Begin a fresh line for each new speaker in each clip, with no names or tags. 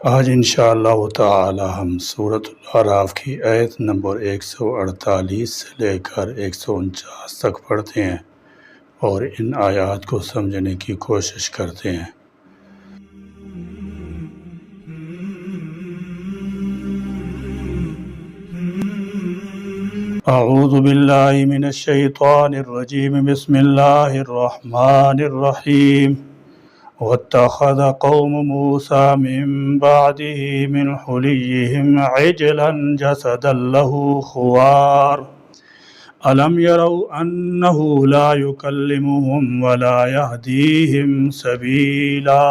آج انشاءاللہ تعالی ہم سورۃ الاعراف کی آیت نمبر 148 سے لے کر 149 تک پڑھتے ہیں اور ان آیات کو سمجھنے کی کوشش کرتے ہیں۔ اعوذ باللہ من الشیطان الرجیم، بسم اللہ الرحمن الرحیم۔ واتخذ قوم موسى من بعده من حليهم عجلا جسدا له خوار ألم يروا أنه لا يكلمهم ولا يهديهم سبيلا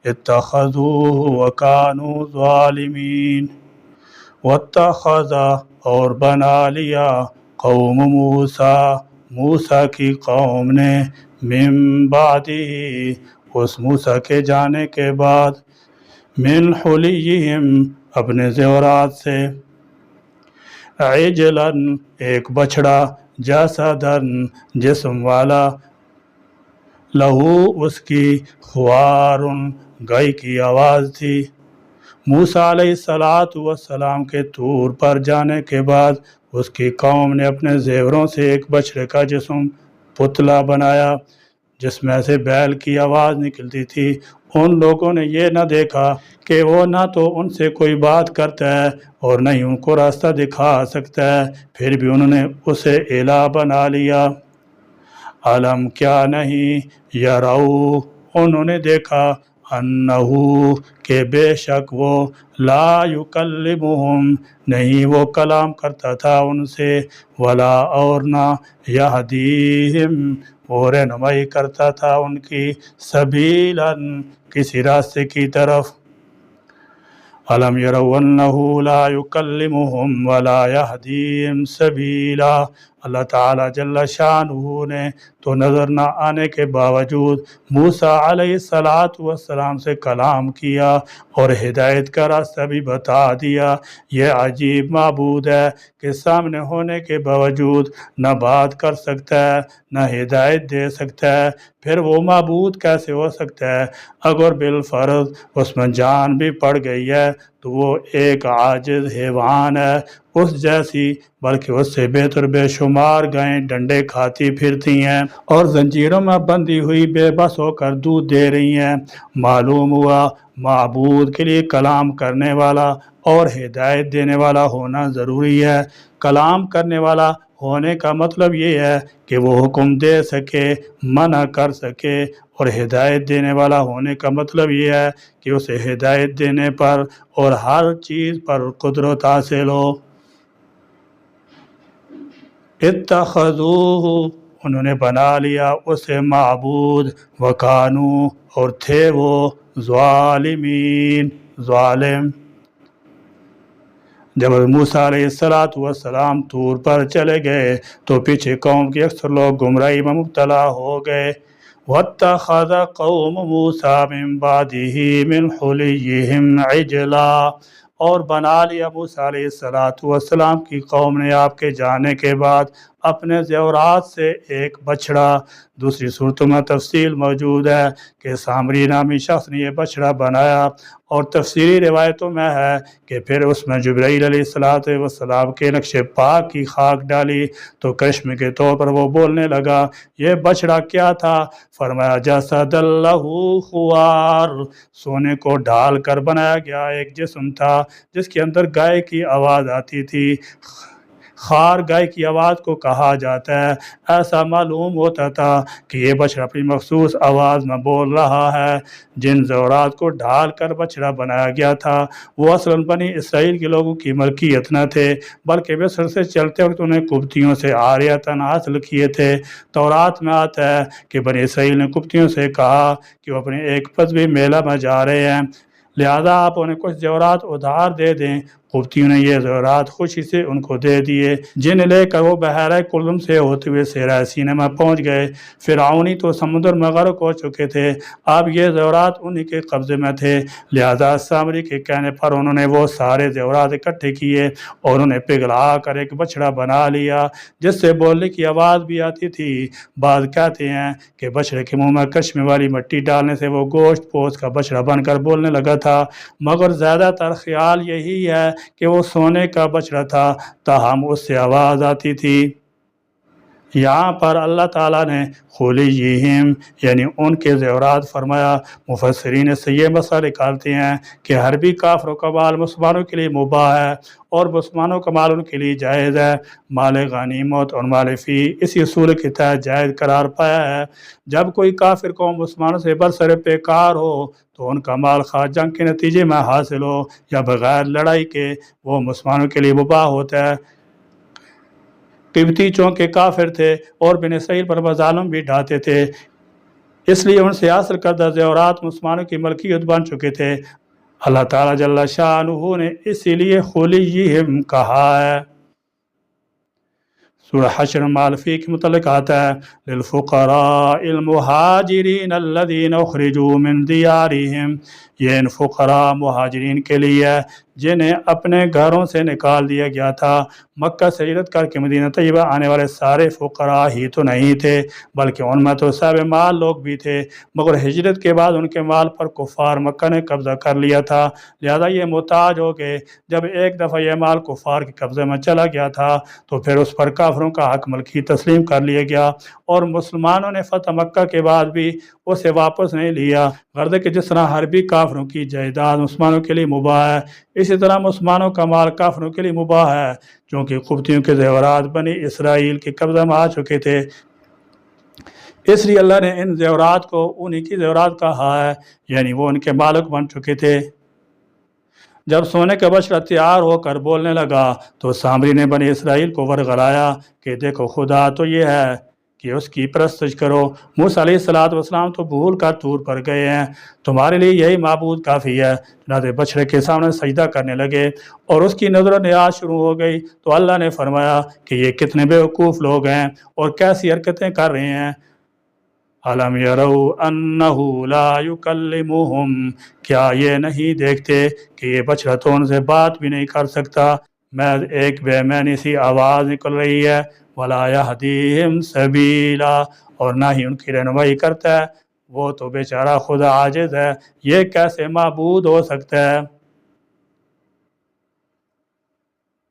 اتخذوه وكانوا ظالمين۔ واتخذ اور بنا لیا قوم موسیٰ کی قوم نے من بعدہ اس موسیٰ کے جانے کے بعد من حلیہم اپنے زیورات سے عجلاً ایک بچڑا جسداً جسم والا لہو اس کی خوارن گائے کی آواز تھی۔ موسیٰ علیہ السلام کے طور پر جانے کے بعد اس کی قوم نے اپنے زیوروں سے ایک بچڑے کا جسم پتلا بنایا جس میں سے بیل کی آواز نکلتی تھی۔ ان لوگوں نے یہ نہ دیکھا کہ وہ نہ تو ان سے کوئی بات کرتا ہے اور نہ ہی ان کو راستہ دکھا سکتا ہے، پھر بھی انہوں نے اسے الہ بنا لیا۔ علم کیا نہیں، یرو انہوں نے دیکھا، انہو کہ بے شک وہ لا یکلمہم نہیں وہ کلام کرتا تھا ان سے، ولا اور نہ یہدیہم وہ رہنمائی کرتا تھا ان کی، سبیلاً کسی راستے کی طرف۔ علم یروا انہو لا یکلمہم ولا یہدیہم سبیلا۔ اللہ تعالیٰ جل شانہ نے تو نظر نہ آنے کے باوجود موسیٰ علیہ السلام سے کلام کیا اور ہدایت کا راستہ بھی بتا دیا۔ یہ عجیب معبود ہے کہ سامنے ہونے کے باوجود نہ بات کر سکتا ہے نہ ہدایت دے سکتا ہے، پھر وہ معبود کیسے ہو سکتا ہے؟ اگر بالفرض اس میں جان بھی پڑ گئی ہے تو وہ ایک عاجز حیوان ہے اس جیسی، بلکہ اس سے بہتر بے شمار گائیں ڈنڈے کھاتی پھرتی ہیں اور زنجیروں میں بندھی ہوئی بے بس ہو کر دودھ دے رہی ہیں۔ معلوم ہوا معبود کے لیے کلام کرنے والا اور ہدایت دینے والا ہونا ضروری ہے۔ کلام کرنے والا ہونے کا مطلب یہ ہے کہ وہ حکم دے سکے، منع کر سکے، اور ہدایت دینے والا ہونے کا مطلب یہ ہے کہ اسے ہدایت دینے پر اور ہر چیز پر قدرت حاصل ہو۔ اتخذوہ انہوں نے بنا لیا اسے معبود، وکانو اور تھے وہ ظالمین ظالم۔ جب موسیٰ علیہ السلام طور پر چلے گئے تو پیچھے قوم کے اکثر لوگ گمراہی میں مبتلا ہو گئے۔ وَاتَّخَذَ قَوْمُ مُوسَىٰ مِن بَعْدِهِ مِنْ حُلِيِّهِمْ عِجْلًا اور بنا لیا موسیٰ علیہ السلام کی قوم نے آپ کے جانے کے بعد اپنے زیورات سے ایک بچڑا۔ دوسری صورتوں میں تفصیل موجود ہے کہ سامری نامی شخص نے یہ بچڑا بنایا، اور تفسیری روایتوں میں ہے کہ پھر اس میں جبرائیل علیہ السلام کے نقش پاک کی خاک ڈالی تو کرشمے کے طور پر وہ بولنے لگا۔ یہ بچڑا کیا تھا؟ فرمایا جسد لہ خوار، سونے کو ڈال کر بنایا گیا ایک جسم تھا جس کے اندر گائے کی آواز آتی تھی۔ خار گائے کی آواز کو کہا جاتا ہے۔ ایسا معلوم ہوتا تھا کہ یہ بچڑا اپنی مخصوص آواز میں بول رہا ہے۔ جن زیورات کو ڈھال کر بچڑا بنایا گیا تھا وہ اصلاً بنی اسرائیل کے لوگوں کی ملکیت نہ تھے، بلکہ مصر سے چلتے وقت انہیں قبطیوں سے عاریتاً حاصل کیے تھے۔ تورات میں آتا ہے کہ بنی اسرائیل نے قبطیوں سے کہا کہ وہ اپنے ایک مذہبی میلہ میں جا رہے ہیں، لہذا آپ انہیں کچھ زیورات ادھار دے دیں۔ قبطیوں نے یہ زیورات خوشی سے ان کو دے دیے، جن لے کر وہ بحیرہ کلم سے ہوتے ہوئے صحرائے سینا میں پہنچ گئے۔ فرعونی تو سمندر میں غرق ہو چکے تھے، اب یہ زیورات انہی کے قبضے میں تھے، لہذا سامری کے کہنے پر انہوں نے وہ سارے زیورات اکٹھے کیے اور انہیں پگھلا کر ایک بچڑا بنا لیا جس سے بولنے کی آواز بھی آتی تھی۔ بعض کہتے ہیں کہ بچڑے کے منہ میں کشمے والی مٹی ڈالنے سے وہ گوشت پوست کا بچڑا بن کر بولنے لگا تھا، مگر زیادہ تر خیال یہی ہے کہ وہ سونے کا بچڑا تھا، تاہم اس سے آواز آتی تھی۔ یہاں پر اللہ تعالیٰ نے خلیجہم یعنی ان کے زیورات فرمایا۔ مفسرین اس سے یہ مسئلہ نکالتے ہیں کہ حربی کافروں کا مال مسلمانوں کے لیے مباح ہے اور مسلمانوں کا مال ان کے لیے جائز ہے۔ مال غنیمت اور مال فی اسی اصول کے تحت جائز قرار پایا ہے۔ جب کوئی کافر قوم مسلمانوں سے برسر پیکار ہو تو ان کا مال خواہ جنگ کے نتیجے میں حاصل ہو یا بغیر لڑائی کے وہ مسلمانوں کے لیے مباح ہوتا ہے۔ قبطی چونکہ کافر تھے اور بن اسرائیل پر مظالم بھی ڈھاتے تھے، اس لیے ان سے حاصل کردہ زیورات مسلمانوں کی ملکیت بن چکے تھے۔ اللہ تعالیٰ جل شانہ نے اسی لیے خلیجہم کہا ہے۔ سورہ حشر مال فی کے متعلق آتا ہے، للفقراء المہاجرین الذین اخرجوا من دیارہم، یہ ان فقراء مہاجرین کے لیے ہے جنہیں اپنے گھروں سے نکال دیا گیا تھا۔ مکہ سے ہجرت کر کے مدینہ طیبہ آنے والے سارے فقراء ہی تو نہیں تھے بلکہ ان میں تو صاحب مال لوگ بھی تھے، مگر ہجرت کے بعد ان کے مال پر کفار مکہ نے قبضہ کر لیا تھا، لہذا یہ محتاج ہو گئے۔ جب ایک دفعہ یہ مال کفار کے قبضے میں چلا گیا تھا تو پھر اس پر کافروں کا حق ملکی تسلیم کر لیا گیا اور مسلمانوں نے فتح مکہ کے بعد بھی اسے واپس نہیں لیا۔ غرض کہ جس طرح حربی کافروں کی جائیداد مسلمانوں کے لیے مباح ہے، اسی طرح مسلمانوں کا مال کافروں کے لیے مباح ہے، چونکہ قبطیوں کے زیورات بنی اسرائیل کے قبضہ میں آ چکے تھے، اس لیے اللہ نے ان زیورات کو انہی کی زیورات کہا ہے، یعنی وہ ان کے مالک بن چکے تھے۔ جب سونے کا بچڑا تیار ہو کر بولنے لگا تو سامری نے بنی اسرائیل کو ورغلایا کہ دیکھو خدا تو یہ ہے کہ اس کی پرستش کرو۔ موسیٰ علیہ السلام تو بھول کر طور پر گئے ہیں، تمہارے لیے یہی معبود کافی ہے۔ چنانچہ بچڑے کے سامنے سجدہ کرنے لگے اور اس کی نظر و نیاز شروع ہو گئی تو اللہ نے فرمایا کہ یہ کتنے بیوقوف لوگ ہیں اور کیسی حرکتیں کر رہے ہیں۔ الم یروا انہ لا یکلمہم، کیا یہ نہیں دیکھتے کہ یہ بچڑا تو ان سے بات بھی نہیں کر سکتا، میں ایک بے معنی سی آواز نکل رہی ہے، ولا یہدیہم سبیلا، اور نہ ہی ان کی رہنمائی کرتا ہے، وہ تو بیچارہ خدا عاجز ہے، یہ کیسے معبود ہو سکتا ہے۔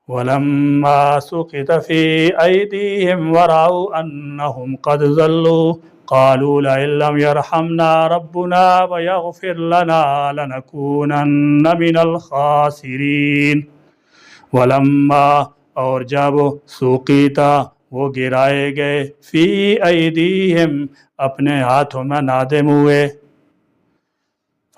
وَلَمَّا سُقِطَ فِي أَيْدِيهِمْ وَرَأَوْا أَنَّهُمْ قَدْ ضَلُّوا قَالُوا لَئِن لَّمْ يَرْحَمْنَا رَبُّنَا وَيَغْفِرْ لَنَا لَنَكُونَنَّ مِنَ الْخَاسِرِينَ۔ وَلَمَّا اور جب سُقِطَ وہ گرائے گئے، فی ایدیہم اپنے ہاتھوں میں نادم ہوئے،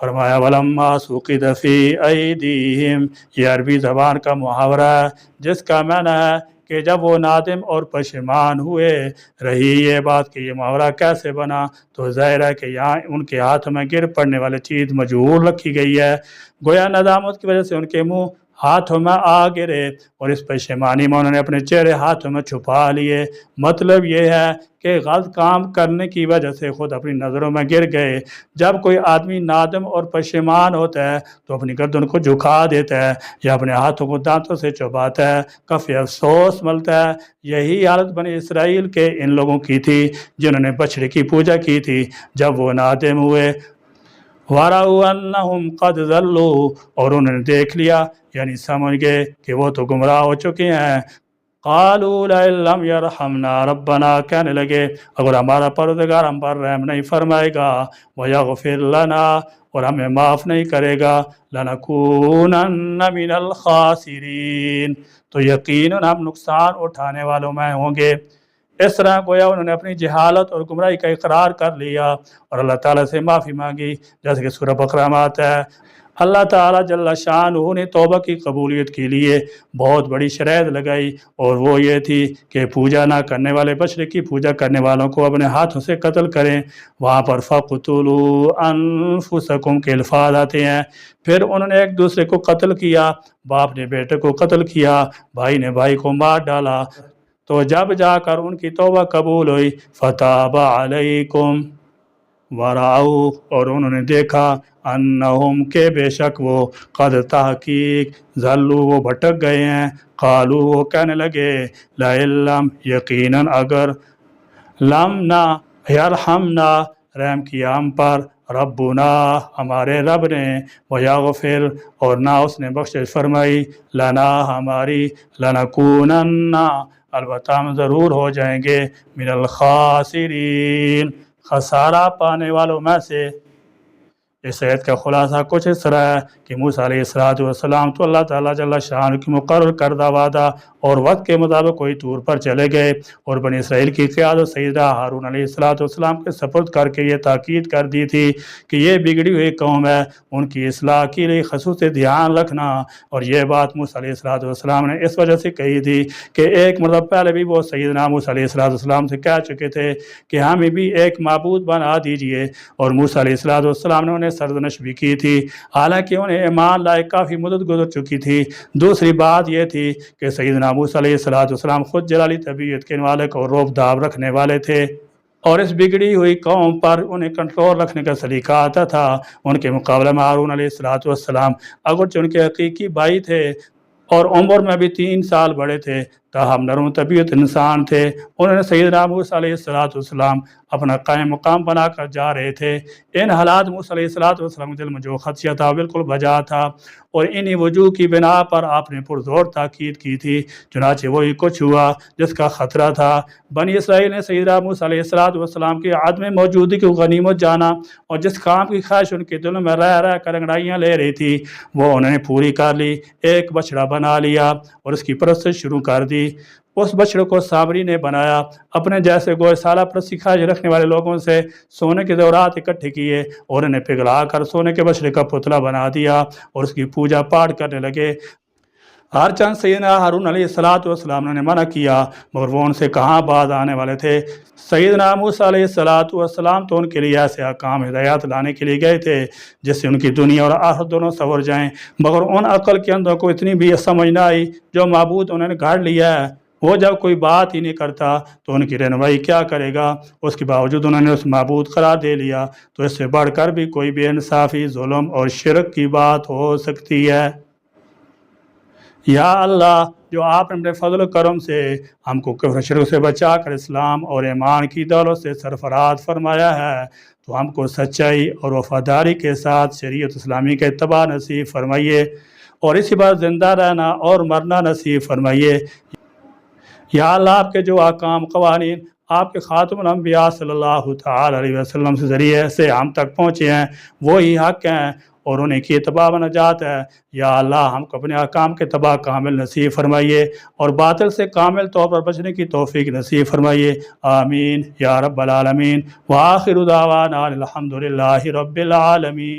فرمایا وَلَمَّا سُقِطَ فِي أَيْدِيهِمْ، یہ عربی زبان کا محاورہ ہے جس کا معنی ہے کہ جب وہ نادم اور پشیمان ہوئے۔ رہی یہ بات کہ یہ محاورہ کیسے بنا تو ظاہر ہے کہ یہاں ان کے ہاتھ میں گر پڑنے والی چیز مجہول رکھی گئی ہے، گویا ندامت کی وجہ سے ان کے منہ ہاتھوں میں آ گرے اور اس پشیمانی میں انہوں نے اپنے چہرے ہاتھوں میں چھپا لیے۔ مطلب یہ ہے کہ غلط کام کرنے کی وجہ سے خود اپنی نظروں میں گر گئے۔ جب کوئی آدمی نادم اور پشیمان ہوتا ہے تو اپنی گردن کو جھکا دیتا ہے یا اپنے ہاتھوں کو دانتوں سے چباتا ہے، کفِ افسوس ملتا ہے۔ یہی حالت بنی اسرائیل کے ان لوگوں کی تھی جنہوں نے بچڑے کی پوجا کی تھی۔ جب وہ نادم ہوئے، وَرَأَوْا أَنَّهُمْ قَدْ ضَلُّوا، اور انہوں نے دیکھ لیا یعنی سمجھ گئے کہ وہ تو گمراہ ہو چکے ہیں۔ قَالُوا لَئِن لَّمْ يَرْحَمْنَا رَبُّنَا، کہنے لگے اگر ہمارا پروردگار ہم پر رحم نہیں فرمائے گا، وَيَغْفِرْ لَنَا، اور ہمیں معاف نہیں کرے گا، لَنَكُونَنَّ مِنَ الْخَاسِرِينَ، تو یقیناً ہم نقصان اٹھانے والوں میں ہوں گے۔ اس طرح گویا انہوں نے اپنی جہالت اور گمراہی کا اقرار کر لیا اور اللہ تعالیٰ سے معافی مانگی، جیسے کہ سورہ بقرہ میں آتا ہے اللہ تعالیٰ جل شانہ نے توبہ کی قبولیت کے لیے بہت بڑی شرائط لگائی، اور وہ یہ تھی کہ پوجا نہ کرنے والے بچڑے کی پوجا کرنے والوں کو اپنے ہاتھوں سے قتل کریں۔ وہاں پر فَقْتُلُوا أَنفُسَكُمْ کے الفاظ آتے ہیں۔ پھر انہوں نے ایک دوسرے کو قتل کیا، باپ نے بیٹے کو قتل کیا، بھائی نے بھائی کو مار ڈالا۔ تو جب جا کر ان کی توبہ قبول ہوئی، فَتَابَ عَلَيْكُمْ وَرَأَوْا، اور انہوں نے دیکھا انہم کہ بے شک وہ قد تحقیق ضلوا وہ بھٹک گئے ہیں، قالوا وہ کہنے لگے لَئِن لَّمْ یقیناً اگر لم نہ یرحمنا رحم کیا ہم پر ربنا ہمارے رب نے، ویغفر اور نہ اس نے بخشش فرمائی، لنا ہماری، لنکونن البتہ ہم ضرور ہو جائیں گے، من الخاسرین خسارہ پانے والوں میں سے۔ اس آیت کا خلاصہ کچھ اس طرح ہے کہ موسیٰ علیہ السلام تو اللہ تعالیٰ جل شانہ کی مقرر کردہ وعدہ اور وقت کے مطابق کوئی طور پر چلے گئے، اور بنی اسرائیل کی قیادت سیدنا ہارون علیہ السلام کے سپرد کر کے یہ تاکید کر دی تھی کہ یہ بگڑی ہوئی قوم ہے، ان کی اصلاح کے لیے خصوصی دھیان رکھنا۔ اور یہ بات موسیٰ علیہ السلام نے اس وجہ سے کہی تھی کہ ایک مرتبہ پہلے بھی وہ سیدنا موسیٰ علیہ السلام سے کہہ چکے تھے کہ ہمیں بھی ایک معبود بنا دیجئے، اور موسیٰ علیہ السلام نے انہیں سرزنش بھی کی تھی، حالانکہ انہیں ایمان لائے کافی مدت گزر چکی تھی۔ دوسری بات یہ تھی کہ سیدنا موسیٰ علیہ السلام خود جلالی طبیعت کے مالک اور روب داب رکھنے والے تھے، اور اس بگڑی ہوئی قوم پر انہیں کنٹرول رکھنے کا سلیقہ آتا تھا۔ ان کے مقابلے میں ہارون علیہ السلام اگرچہ ان کے حقیقی بھائی تھے اور عمر میں بھی 3 سال بڑے تھے، تاہم نرم طبیعت انسان تھے۔ انہوں نے سیدنا موسیٰ علیہ السلام اپنا قائم مقام بنا کر جا رہے تھے۔ ان حالات موسیٰ علیہ السلام کے دل میں جو خدشہ تھا بالکل بجا تھا، اور انہی وجوہ کی بنا پر آپ نے پرزور تاکید کی تھی۔ چنانچہ وہی کچھ ہوا جس کا خطرہ تھا۔ بنی اسرائیل نے سیدنا موسیٰ علیہ السلام کی عدم موجودگی کو غنیمت جانا، اور جس کام کی خواہش ان کے دلوں میں رہ رہ کر انگڑائیاں لے رہی تھی وہ انہوں نے پوری کر لی۔ ایک بچڑا بنا لیا اور اس کی پرستش شروع کر دی۔ اس بچڑے کو سامری نے بنایا، اپنے جیسے گوئے سالہ پرستی خواہش رکھنے والے لوگوں سے سونے کے زیورات اکٹھے کیے اور انہیں پگھلا کر سونے کے بچڑے کا پتلا بنا دیا اور اس کی پوجا پاٹ کرنے لگے۔ ہر چند سیدنا ہارون علیہ السلام نے منع کیا، مگر وہ ان سے کہاں باز آنے والے تھے۔ سیدنا موسیٰ علیہ السلام تو ان کے لیے ایسے احکام ہدایات لانے کے لیے گئے تھے جس سے ان کی دنیا اور آخرت دونوں سنور جائیں، مگر ان عقل کے اندر کو اتنی بھی سمجھ نہ آئی جو معبود انہوں نے گھاڑ لیا ہے، وہ جب کوئی بات ہی نہیں کرتا تو ان کی رہنمائی کیا کرے گا۔ اس کے باوجود انہوں نے اس معبود قرار دے لیا، تو اس سے بڑھ کر بھی کوئی بے انصافی، ظلم اور شرک کی بات ہو سکتی ہے۔ یا اللہ، جو آپ نے اپنے فضل و کرم سے ہم کو کفر شرک سے بچا کر اسلام اور ایمان کی دولت سے سرفراز فرمایا ہے، تو ہم کو سچائی اور وفاداری کے ساتھ شریعت اسلامی کے اتباع نصیب فرمائیے، اور اسی بات زندہ رہنا اور مرنا نصیب فرمائیے۔ یا اللہ، آپ کے جو احکام قوانین آپ کے خاتم الانبیاء صلی اللہ تعالی علیہ وسلم سے ذریعے سے ہم تک پہنچے ہیں وہی حق ہیں، اور انہیں کی اتباع و نجات ہے۔ یا اللہ، ہم کو اپنے احکام کے اتباع کامل نصیب فرمائیے اور باطل سے کامل طور پر بچنے کی توفیق نصیب فرمائیے، آمین یا رب العالمین۔ وآخر دعوانا الحمد للہ رب العالمین۔